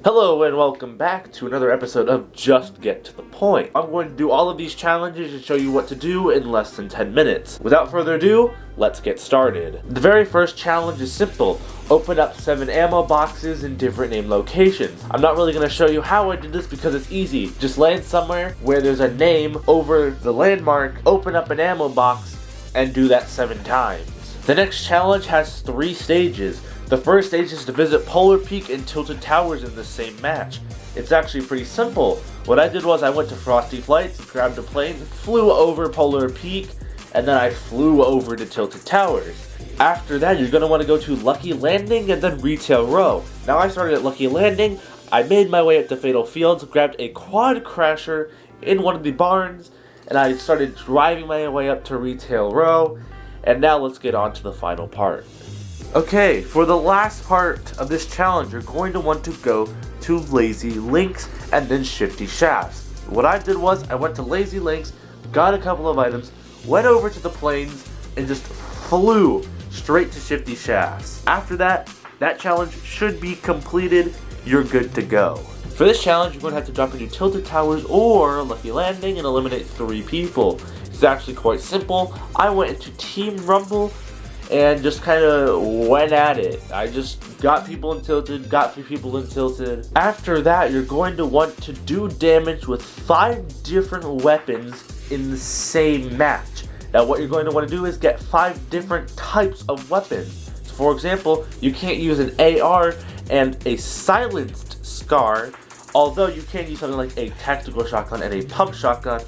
Hello and welcome back to another episode of Just Get to the Point. I'm going to do all of these challenges and show you what to do in less than 10 minutes. Without further ado, let's get started. The very first challenge is simple. Open up 7 ammo boxes in different name locations. I'm not really going to show you how I did this because it's easy. Just land somewhere where there's a name over the landmark, open up an ammo box, and do that 7 times. The next challenge has 3 stages. The first stage is to visit Polar Peak and Tilted Towers in the same match. It's actually pretty simple. What I did was I went to Frosty Flights, grabbed a plane, flew over Polar Peak, and then I flew over to Tilted Towers. After that, you're going to want to go to Lucky Landing and then Retail Row. Now I started at Lucky Landing, I made my way up to Fatal Fields, grabbed a quad crasher in one of the barns, and I started driving my way up to Retail Row. And now let's get on to the final part. Okay, for the last part of this challenge, you're going to want to go to Lazy Links and then Shifty Shafts. What I did was I went to Lazy Links, got a couple of items, went over to the plains, and just flew straight to Shifty Shafts. After that, that challenge should be completed. You're good to go. For this challenge, you're going to have to drop into Tilted Towers or Lucky Landing and eliminate 3 people. It's actually quite simple. I went into Team Rumble and just kind of went at it. I just got people in Tilted, got 3 people in Tilted. After that, you're going to want to do damage with 5 different weapons in the same match. Now what you're going to want to do is get 5 different types of weapons. So for example, you can't use an AR and a silenced SCAR, although you can use something like a tactical shotgun and a pump shotgun.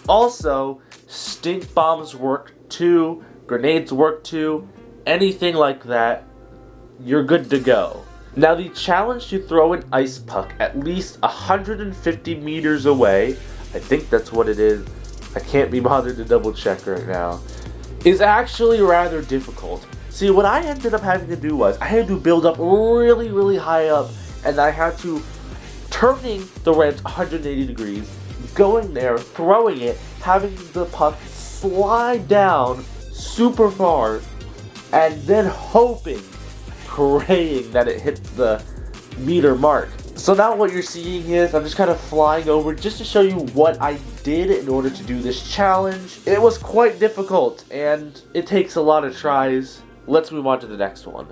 Also, stink bombs work too. Grenades work too, anything like that, you're good to go. Now the challenge to throw an ice puck at least 150 meters away, I think that's what it is, I can't be bothered to double check right now, is actually rather difficult. See, what I ended up having to do was, I had to build up really high up, and I had to turning the ramps 180 degrees, going there, throwing it, having the puck slide down super far, and then hoping, praying that it hits the meter mark. So now what you're seeing is I'm just kind of flying over just to show you what I did in order to do this challenge. It was quite difficult and it takes a lot of tries. Let's move on to the next one.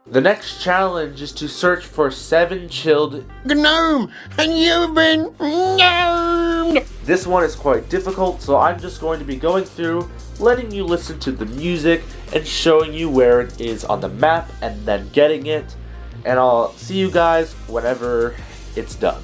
The next challenge is to search for 7 chilled gnome, and you've been gnomed. This one is quite difficult, so I'm just going to be going through, letting you listen to the music, and showing you where it is on the map, and then getting it. And I'll see you guys whenever it's done.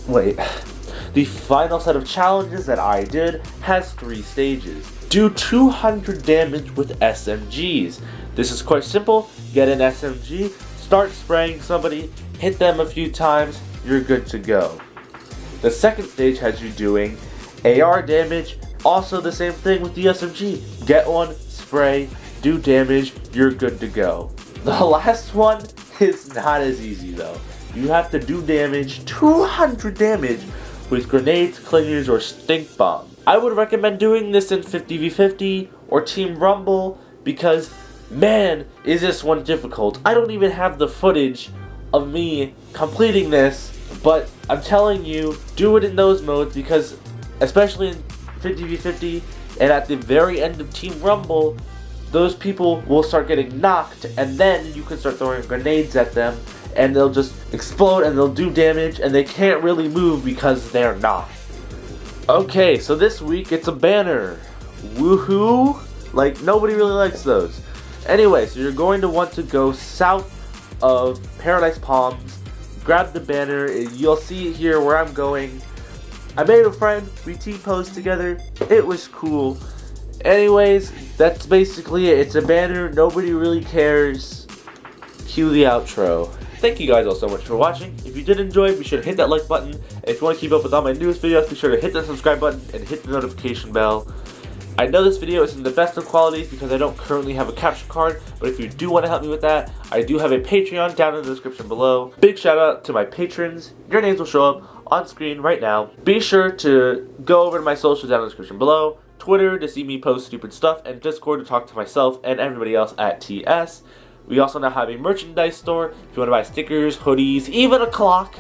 Wait, the final set of challenges that I did has 3 stages. Do 200 damage with SMGs. This is quite simple. Get an SMG, start spraying somebody, hit them a few times, you're good to go. The second stage has you doing AR damage, also the same thing with the SMG. Get one, spray, do damage, you're good to go. The last one is not as easy though. You have to do damage, 200 damage, with grenades, clingers, or stink bombs. I would recommend doing this in 50v50 or Team Rumble because, man, is this one difficult. I don't even have the footage of me completing this, but I'm telling you, do it in those modes because, especially in 50v50 and at the very end of Team Rumble, those people will start getting knocked, and then you can start throwing grenades at them, and they'll just explode and they'll do damage, and they can't really move because they're knocked. Okay, so this week it's a banner. Woohoo! Like, nobody really likes those. Anyway, so you're going to want to go south of Paradise Palms, grab the banner, you'll see it here where I'm going. I made a friend, we T-posed together, it was cool. Anyways, that's basically it. It's a banner, nobody really cares. Cue the outro. Thank you guys all so much for watching. If you did enjoy, be sure to hit that like button. And if you want to keep up with all my newest videos, be sure to hit that subscribe button and hit the notification bell. I know this video isn't the best of qualities because I don't currently have a capture card, but if you do want to help me with that, I do have a Patreon down in the description below. Big shout out to my patrons. Your names will show up on screen right now. Be sure to go over to my socials down in the description below. Twitter to see me post stupid stuff, and Discord to talk to myself and everybody else at TS. We also now have a merchandise store if you want to buy stickers, hoodies, even a clock.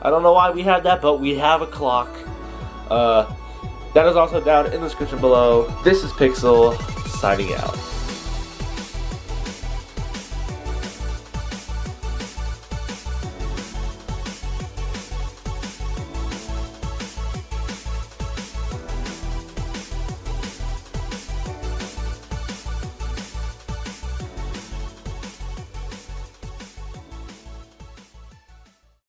I don't know why we have that, but we have a clock. That is also down in the description below. This is Pixel, signing out.